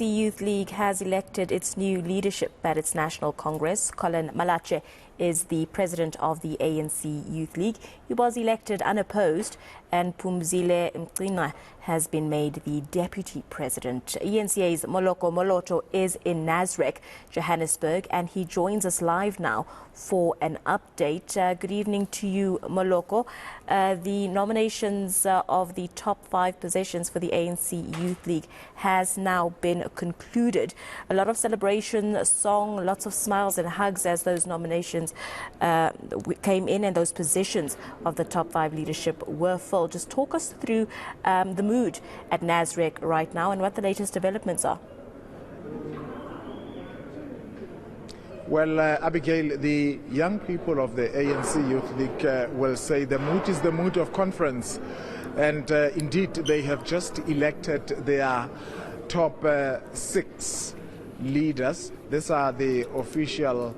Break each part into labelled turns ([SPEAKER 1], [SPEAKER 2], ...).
[SPEAKER 1] The Youth League has elected its new leadership at its National Congress. Collen Malatji is the president of the ANC Youth League. He was elected unopposed, and Phumzile Mgcina has been made the deputy president. ENCA's Moloko Moloto is in Nasrec, Johannesburg, and he joins us live now for an update. Good evening to you, Moloko. The nominations of the top 5 positions for the ANC Youth League has now been concluded. A lot of celebration, a song, lots of smiles and hugs as those nominations came in and those positions of the top 5 leadership were filled. Just talk us through the mood at Nasrec right now and what the latest developments are.
[SPEAKER 2] Well, Abigail, the young people of the ANC Youth League will say the mood is the mood of conference. And indeed, they have just elected their top 6 leaders. These are the officials.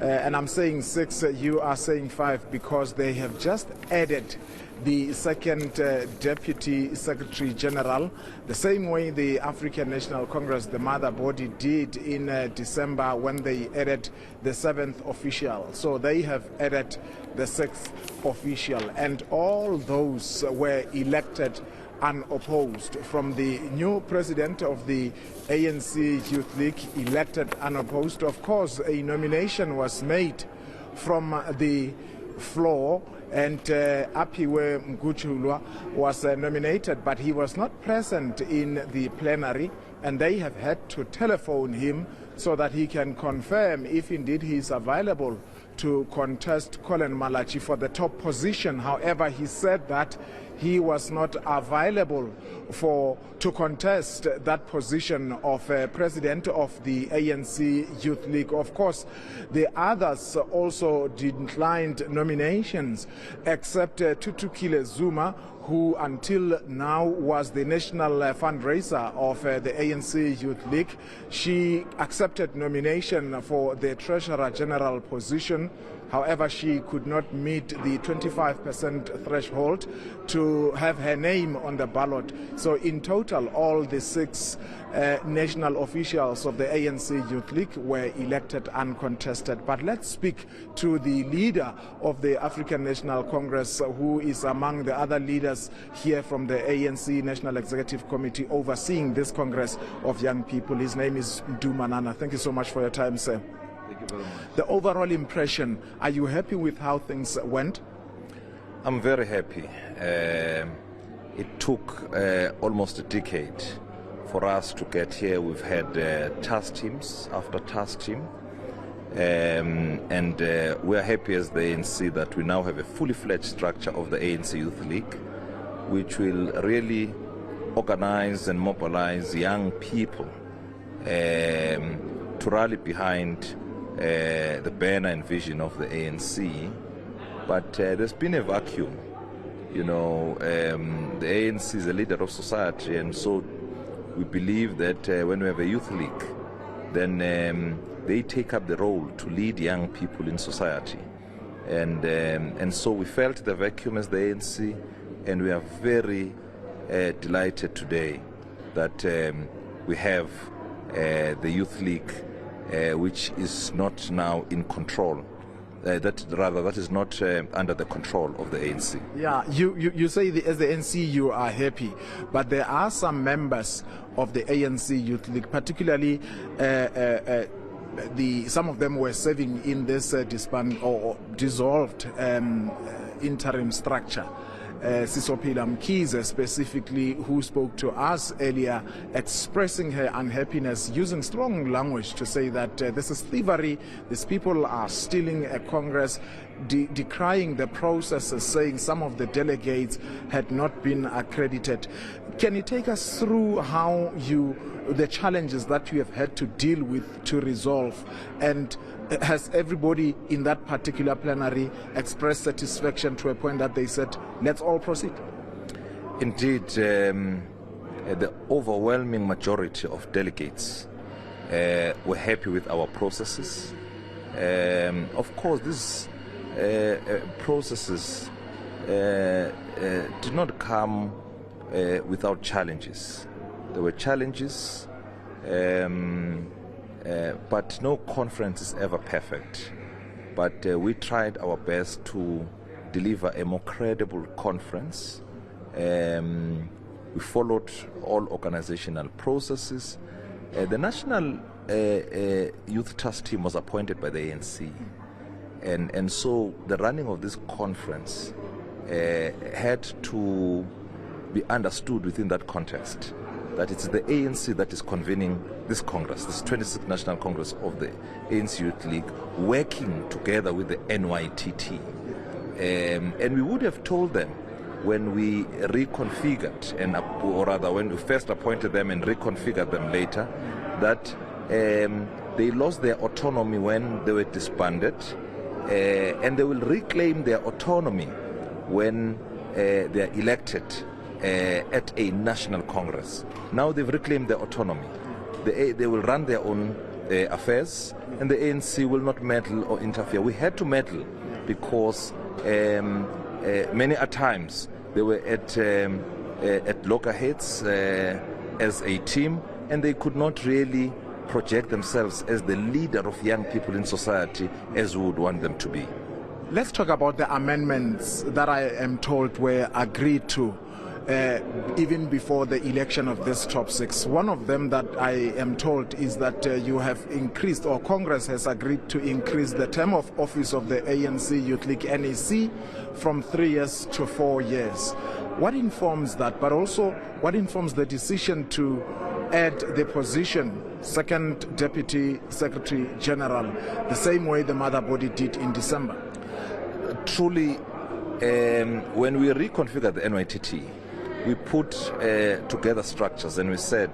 [SPEAKER 2] And I'm saying 6, you are saying 5, because they have just added the second Deputy Secretary General, the same way the African National Congress, the mother body, did in December when they added the 7th official. So they have added the 6th official, and all those were elected unopposed. From the new president of the ANC Youth League, elected unopposed. Of course, a nomination was made from the floor, and Apiwe Mguchulwa was nominated, but he was not present in the plenary, and they have had to telephone him so that he can confirm if indeed he is available to contest Collen Malatji for the top position. However, he said that he was not available to contest that position of president of the ANC Youth League. Of course, the others also declined nominations, except Thuthukile Zuma, who until now was the national fundraiser of the ANC Youth League. She accepted nomination for the Treasurer General position. However, she could not meet the 25% threshold to have her name on the ballot. So in total, all the 6 national officials of the ANC Youth League were elected uncontested. But let's speak to the leader of the African National Congress, who is among the other leaders here from the ANC National Executive Committee overseeing this Congress of Young People. His name is Mduduzi Manana. Thank you so much for your time, sir.
[SPEAKER 3] Thank you very much.
[SPEAKER 2] The overall impression, are you happy with how things went?
[SPEAKER 3] I'm very happy. It took almost a decade for us to get here. We've had task teams after task team. And we are happy as the ANC that we now have a fully fledged structure of the ANC Youth League, which will really organize and mobilize young people to rally behind the banner and vision of the ANC. But there's been a vacuum. You know, the ANC is a leader of society, and so we believe that when we have a youth league, then they take up the role to lead young people in society. And so we felt the vacuum as the ANC, and we are very delighted today that we have the youth league, which is not now in control. That is not under the control of the ANC.
[SPEAKER 2] Yeah, you say as the ANC you are happy, but there are some members of the ANC Youth League, particularly some of them were serving in this dissolved interim structure. Phumzile Mgcina specifically, who spoke to us earlier, expressing her unhappiness, using strong language to say that this is thievery, these people are stealing a Congress, decrying the processes, saying some of the delegates had not been accredited. Can you take us through how the challenges that you have had to deal with to resolve, and has everybody in that particular plenary expressed satisfaction to a point that they said, let's all proceed?
[SPEAKER 3] Indeed, the overwhelming majority of delegates were happy with our processes. Of course, these processes did not come without challenges. there were challenges, but no conference is ever perfect. But we tried our best to deliver a more credible conference. We followed all organizational processes. The National Youth Task Team was appointed by the ANC. And so the running of this conference had to be understood within that context, that it's the ANC that is convening this Congress, this 26th National Congress of the ANC Youth League, working together with the NYTT. And we would have told them when we reconfigured, or rather when we first appointed them and reconfigured them later, that they lost their autonomy when they were disbanded, and they will reclaim their autonomy when they are elected at a national congress. Now they've reclaimed their autonomy. They will run their own affairs, and the ANC will not meddle or interfere. We had to meddle because many a times they were at loggerheads as a team, and they could not really project themselves as the leader of young people in society as we would want them to be.
[SPEAKER 2] Let's talk about the amendments that I am told were agreed to even before the election of this top six. One of them that I am told is that you have increased, or Congress has agreed to increase the term of office of the ANC Youth League NEC from 3 years to 4 years. What informs that, but also what informs the decision to add the position Second Deputy Secretary General the same way the mother body did in December?
[SPEAKER 3] Truly, when we reconfigured the NYTT, we put together structures, and we said,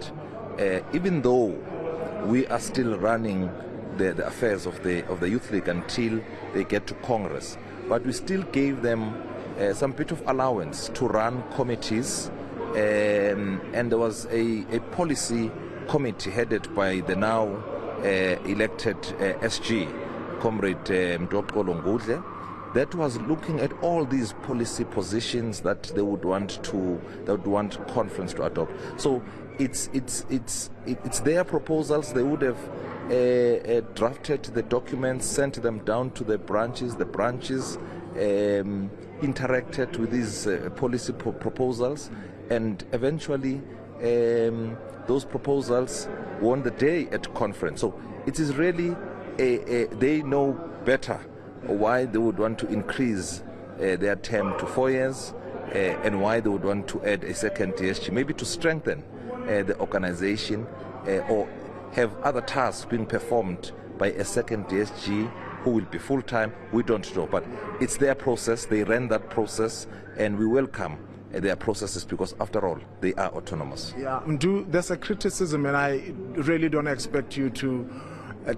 [SPEAKER 3] even though we are still running the affairs of the Youth League until they get to Congress, but we still gave them some bit of allowance to run committees, and there was a policy committee headed by the now elected SG, Comrade Mduduzi Manana, that was looking at all these policy positions that they would want conference to adopt. So it's their proposals. They would have drafted the documents, sent them down to the branches. The branches interacted with these policy proposals, and eventually those proposals won the day at conference. So it is really they know better why they would want to increase their term to 4 years, and why they would want to add a second DSG, maybe to strengthen the organization, or have other tasks being performed by a second DSG who will be full-time. We don't know, but it's their process. They ran that process, and we welcome their processes because, after all, they are autonomous.
[SPEAKER 2] Yeah, there's a criticism, and I really don't expect you to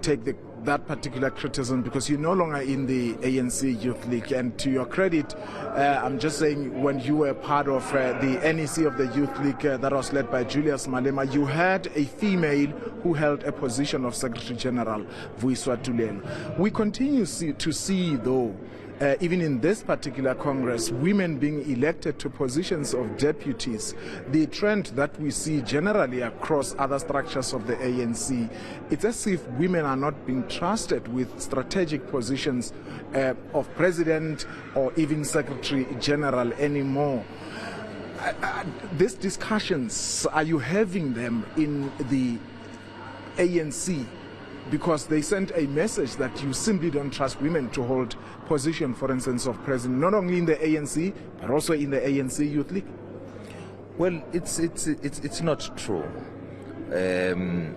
[SPEAKER 2] take that particular criticism because you're no longer in the ANC Youth League. And to your credit, I'm just saying, when you were part of the NEC of the Youth League that was led by Julius Malema, you had a female who held a position of Secretary General, Vuyiswa Tulelo. We continue to see, though, even in this particular Congress, women being elected to positions of deputies. The trend that we see generally across other structures of the ANC, it's as if women are not being trusted with strategic positions of president or even secretary general anymore. These discussions, are you having them in the ANC? Because they sent a message that you simply don't trust women to hold position, for instance, of president, not only in the ANC, but also in the ANC Youth League.
[SPEAKER 3] Well, it's not true.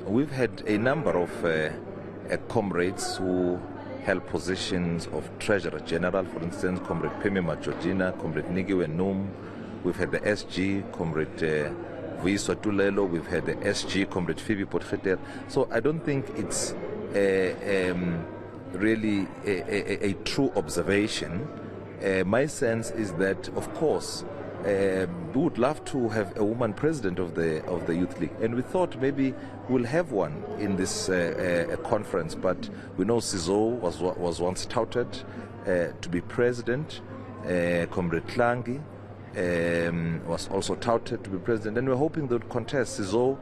[SPEAKER 3] We've had a number of comrades who held positions of Treasurer General, for instance, Comrade Mgcina, Comrade Nigiwe Num. We've had the SG, Comrade Vuyiswa Tulelo. We've had the SG, Comrade Phoebe Potgieter. So I don't think it's really a true observation. My sense is that, of course, we would love to have a woman president of the Youth League, and we thought maybe we'll have one in this conference. But we know Sizo was once touted to be president, Comrade Klangi. was also touted to be president, and we're hoping they would contest. Sizou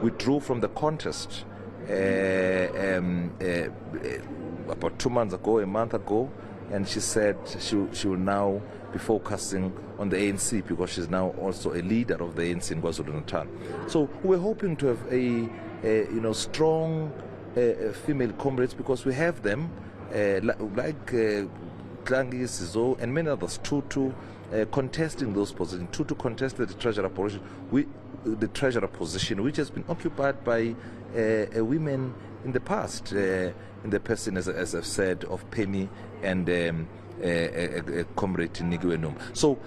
[SPEAKER 3] withdrew from the contest about 2 months ago, a month ago, and she said she will now be focusing on the ANC because she's now also a leader of the ANC in KwaZulu-Natal. So we're hoping to have a strong female comrades, because we have them like Klangi, Sizou, and many others, Tutu, contesting those positions. Tutu contested the treasurer position, which has been occupied by women in the past, in the person, as I've said, of Penny and comrade Nigwenum. So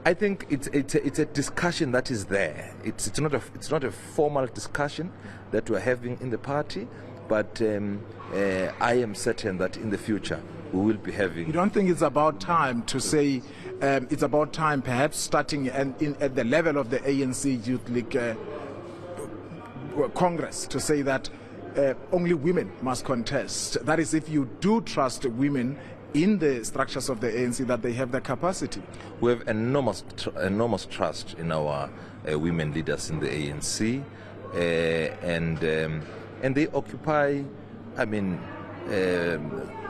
[SPEAKER 3] I think it's a discussion that is there. It's not a formal discussion that we're having in the party, but I am certain that in the future we will be having.
[SPEAKER 2] You don't think it's about time to say it's about time, perhaps starting at the level of the ANC Youth League Congress, to say that only women must contest? That is, if you do trust women in the structures of the ANC, that they have the capacity.
[SPEAKER 3] We have enormous trust in our women leaders in the ANC, and they occupy,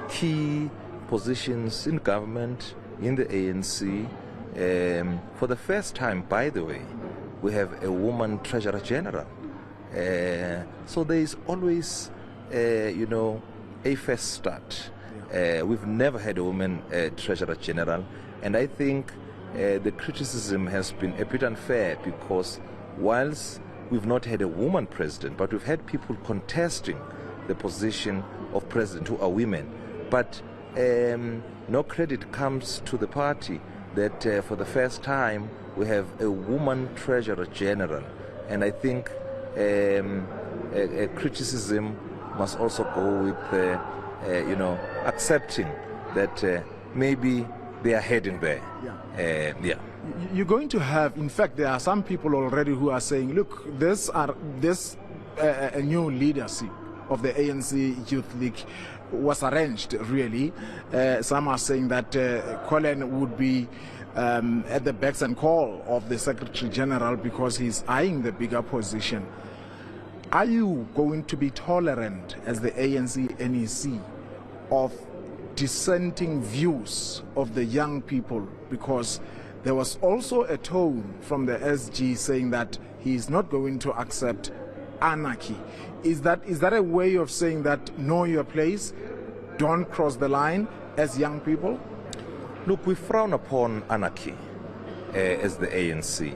[SPEAKER 3] key positions in government, in the ANC. For the first time, by the way, we have a woman treasurer general. So there is always, a first start. We've never had a woman treasurer general, and I think the criticism has been a bit unfair, because whilst we've not had a woman president, but we've had people contesting the position of president who are women. But no credit comes to the party that for the first time we have a woman treasurer general, and I think a criticism must also go with accepting that maybe they are heading there.
[SPEAKER 2] You're going to have, in fact, there are some people already who are saying, look, a new leadership of the ANC Youth League was arranged, really. Some are saying that Collen would be at the beck and call of the Secretary General because he's eyeing the bigger position. Are you going to be tolerant as the ANC NEC of dissenting views of the young people? Because there was also a tone from the SG saying that he is not going to accept anarchy. Is that a way of saying that know your place, don't cross the line as young people?
[SPEAKER 3] Look, we frown upon anarchy as the ANC,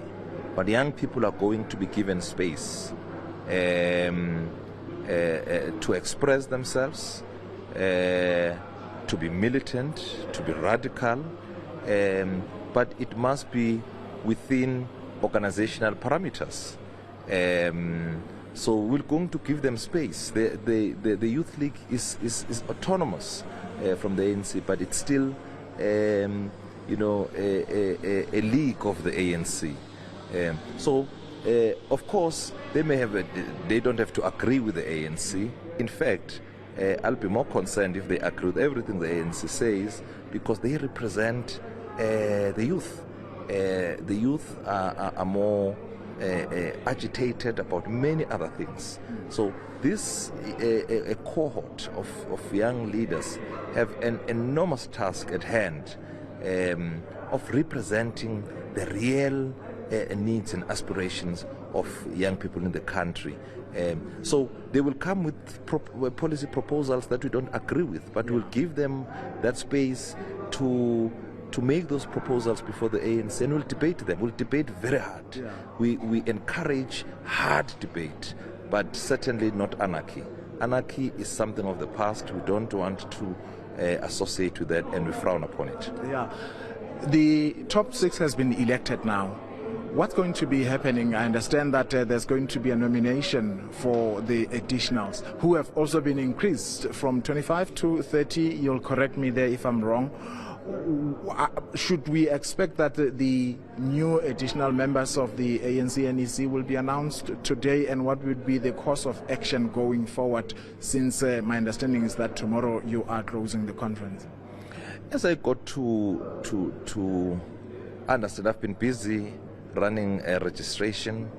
[SPEAKER 3] but young people are going to be given space to express themselves, to be militant, to be radical, but it must be within organizational parameters. So we're going to give them space. The Youth League is autonomous from the ANC, but it's still a league of the ANC. So of course they don't have to agree with the ANC. In fact, I'll be more concerned if they agree with everything the ANC says, because they represent the youth. The youth are more agitated about many other things. So this a cohort of young leaders have an enormous task at hand of representing the real needs and aspirations of young people in the country. So they will come with policy proposals that we don't agree with, but we'll give them that space to make those proposals before the ANC, and we'll debate them. We'll debate very hard.
[SPEAKER 2] Yeah.
[SPEAKER 3] We encourage hard debate, but certainly not anarchy. Anarchy is something of the past. We don't want to associate with that, and we frown upon it.
[SPEAKER 2] Yeah. The top six has been elected now. What's going to be happening? I understand that there's going to be a nomination for the additionals, who have also been increased from 25 to 30. You'll correct me there if I'm wrong. Should we expect that the new additional members of the ANC NEC will be announced today, and what would be the course of action going forward, since my understanding is that tomorrow you are closing the conference?
[SPEAKER 3] As I got to understand, I've been busy running a registration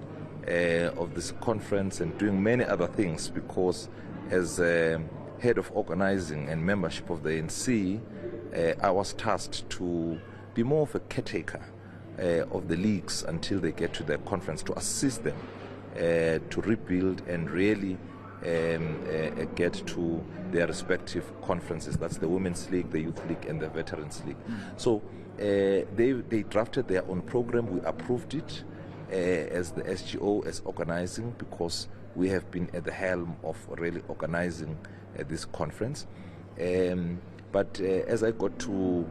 [SPEAKER 3] of this conference and doing many other things, because as head of organizing and membership of the ANC, I was tasked to be more of a caretaker of the leagues until they get to their conference, to assist them to rebuild and really get to their respective conferences. That's the Women's League, the Youth League, and the Veterans League. So they drafted their own program. We approved it as the SGO, as organizing, because we have been at the helm of really organizing this conference. But as I got to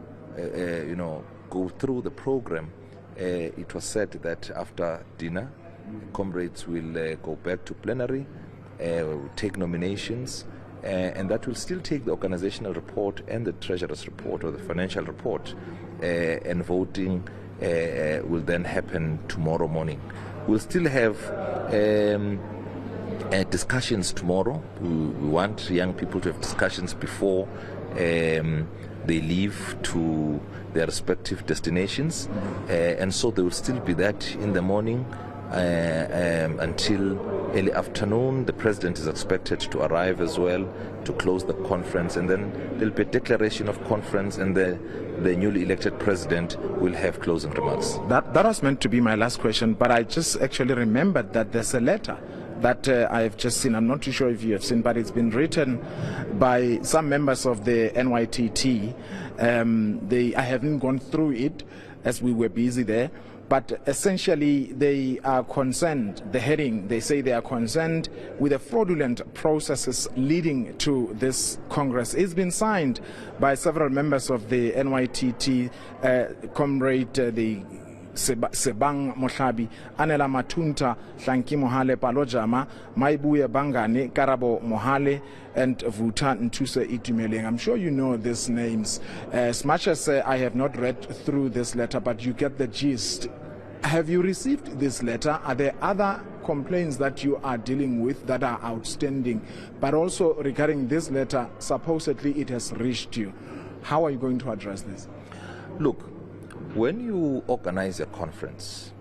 [SPEAKER 3] go through the program, it was said that after dinner, comrades will go back to plenary, take nominations, and that will still take the organizational report and the treasurer's report or the financial report, and voting will then happen tomorrow morning. We'll still have discussions tomorrow. We want young people to have discussions before they leave to their respective destinations, and so there will still be that in the morning until early afternoon. The president is expected to arrive as well to close the conference, and then there'll be a declaration of conference, and the newly elected president will have closing remarks.
[SPEAKER 2] That was meant to be my last question, but I just actually remembered that there's a letter that I've just seen. I'm not too sure if you have seen, but it's been written by some members of the NYTT. I haven't gone through it as we were busy there, but essentially they are concerned, the heading, they say they are concerned with the fraudulent processes leading to this Congress. It's been signed by several members of the NYTT, comrade the Sebang Mohlabi, Anela Matunta, Hlanki Mohale Palojama, Maibuya Bangane, Karabo Mohale, and Vuta Ntuse Itumeleng. I'm sure you know these names. As much as I have not read through this letter, but you get the gist. Have you received this letter? Are there other complaints that you are dealing with that are outstanding? But also regarding this letter, supposedly it has reached you. How are you going to address this?
[SPEAKER 3] Look, when you organize a conference,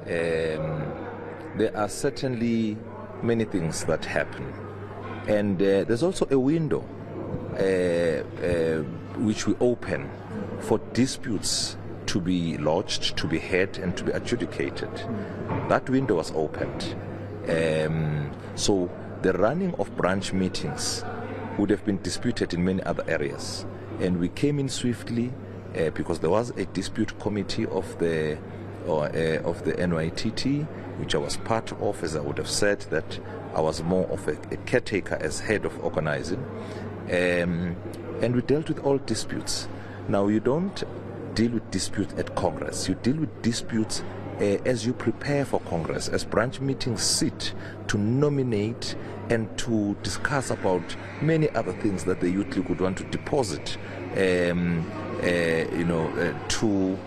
[SPEAKER 3] there are certainly many things that happen. And there's also a window which we open for disputes to be lodged, to be heard, and to be adjudicated. That window was opened. So the running of branch meetings would have been disputed in many other areas. And we came in swiftly, because there was a dispute committee of the NYTT, which I was part of, as I would have said that I was more of a caretaker as head of organizing, and we dealt with all disputes. Now, you don't deal with disputes at Congress. You deal with disputes as you prepare for Congress, as branch meetings sit to nominate and to discuss about many other things that the Youth League would want to deposit to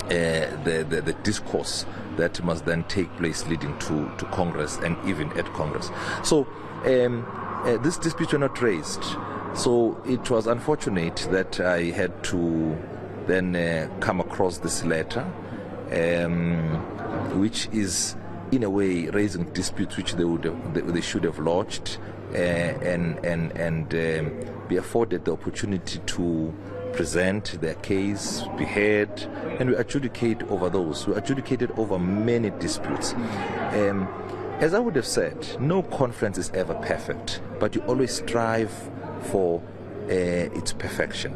[SPEAKER 3] the discourse that must then take place leading to Congress and even at Congress. So these disputes were not raised. So it was unfortunate that I had to then come across this letter, which is in a way raising disputes which they should have lodged, and be afforded the opportunity to present their case, be heard, and we adjudicate over those. We adjudicated over many disputes. As I would have said, no conference is ever perfect, but you always strive for its perfection,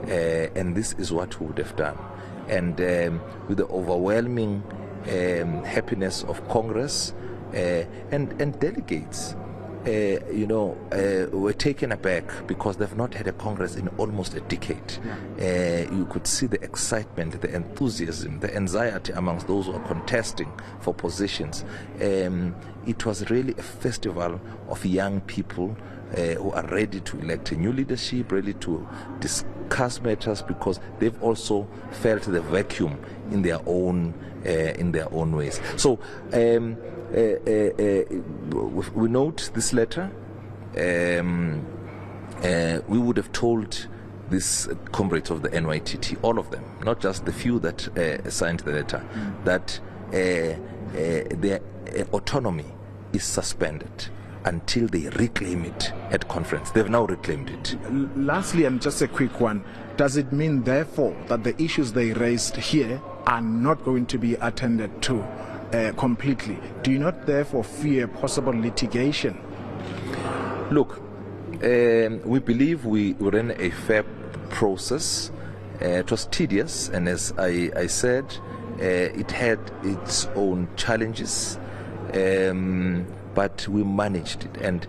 [SPEAKER 3] and this is what we would have done. And with the overwhelming happiness of Congress and delegates, were taken aback because they've not had a Congress in almost a decade. You could see the excitement, the enthusiasm, the anxiety amongst those who are contesting for positions. It was really a festival of young people who are ready to elect a new leadership, ready to discuss matters, because they've also felt the vacuum in their own ways. So we note this letter. We would have told these comrades of the NYTT, all of them, not just the few that signed the letter, that their autonomy is suspended until they reclaim it at conference. They've now reclaimed it.
[SPEAKER 2] Lastly, and just a quick one, does it mean therefore that the issues they raised here are not going to be attended to completely? Do you not therefore fear possible litigation?
[SPEAKER 3] Look, we believe we ran a fair process. It was tedious, and as I said, it had its own challenges, but we managed it. And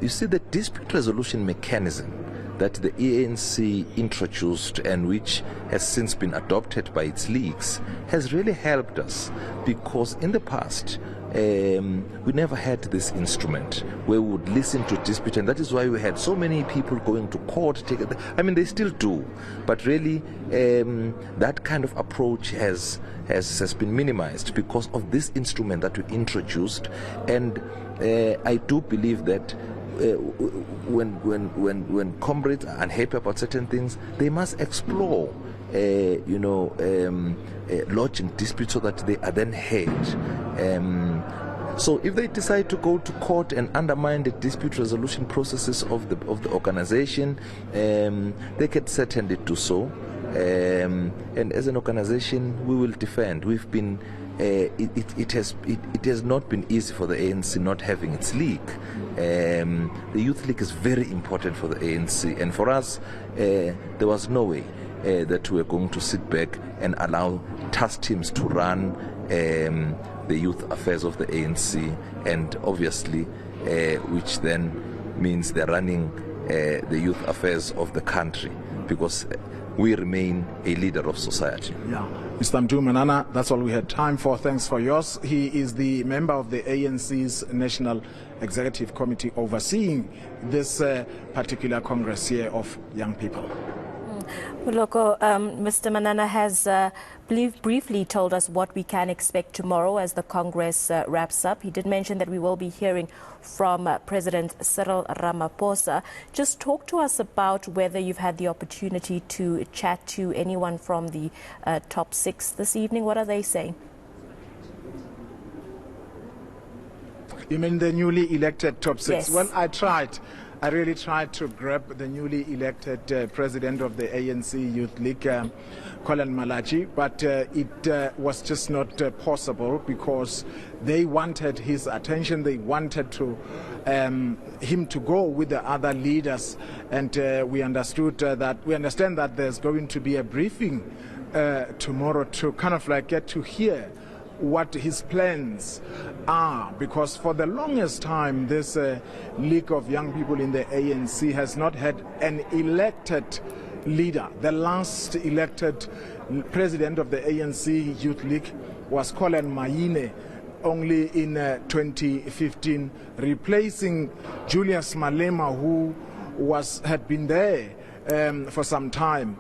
[SPEAKER 3] you see, the dispute resolution mechanism that the ANC introduced and which has since been adopted by its leagues has really helped us, because in the past we never had this instrument where we would listen to dispute, and that is why we had so many people going to court. I mean, they still do, but really that kind of approach has been minimized because of this instrument that we introduced. And I do believe that when comrades are unhappy about certain things, they must explore lodging disputes so that they are then heard. So if they decide to go to court and undermine the dispute resolution processes of the organization, they can certainly do so. And as an organization, we will defend. We've been. It has not been easy for the ANC not having its league. The Youth League is very important for the ANC, and for us, there was no way that we were going to sit back and allow task teams to run the youth affairs of the ANC, and obviously, which then means they're running the youth affairs of the country, because we remain a leader of society.
[SPEAKER 2] Yeah. Mr. Mduduzi Manana, that's all we had time for. Thanks for yours. He is the member of the ANC's National Executive Committee overseeing this particular Congress here of young people.
[SPEAKER 1] Muloko, Mr. Manana has briefly told us what we can expect tomorrow as the Congress wraps up. He did mention that we will be hearing from President Cyril Ramaphosa. Just talk to us about whether you've had the opportunity to chat to anyone from the top six this evening. What are they saying?
[SPEAKER 2] You mean the newly elected top six?
[SPEAKER 1] Yes.
[SPEAKER 2] Well, I really tried to grab the newly elected president of the ANC Youth League, Collen Malatji, but it was just not possible because they wanted his attention. They wanted him to go with the other leaders, and we understand that there's going to be a briefing tomorrow to kind of like get to hear what his plans are, because for the longest time this league of young people in the ANC has not had an elected leader. The last elected president of the ANC Youth League was Collen Malatji, only in 2015, replacing Julius Malema, who had been there for some time.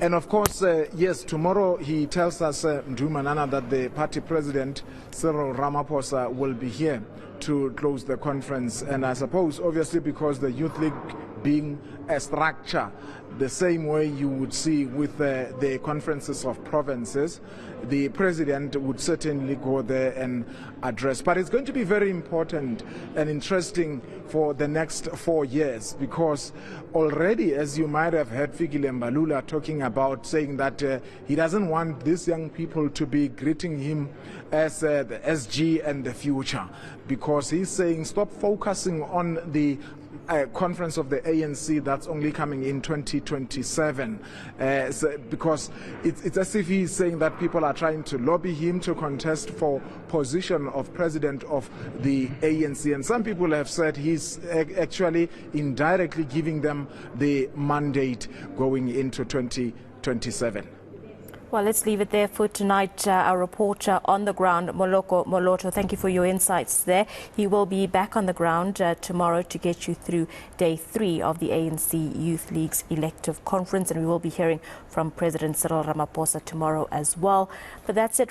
[SPEAKER 2] And of course, yes, tomorrow he tells us, Mduduzi Manana, that the party president, Cyril Ramaphosa, will be here to close the conference. And I suppose, obviously, because the Youth League being a structure, the same way you would see with the conferences of provinces, the president would certainly go there and address. But it's going to be very important and interesting for the next 4 years, because already, as you might have heard Phumzile Mgcina talking about, saying that he doesn't want these young people to be greeting him as the SG and the future, because he's saying stop focusing on the conference of the ANC that's only coming in 2027, because it's as if he's saying that people are trying to lobby him to contest for position of president of the ANC, and some people have said he's actually indirectly giving them the mandate going into 2027.
[SPEAKER 1] Well, let's leave it there for tonight. Our reporter on the ground, Moloko Moloto, thank you for your insights there. He will be back on the ground tomorrow to get you through day 3 of the ANC Youth League's elective conference, and we will be hearing from President Cyril Ramaphosa tomorrow as well. But that's it.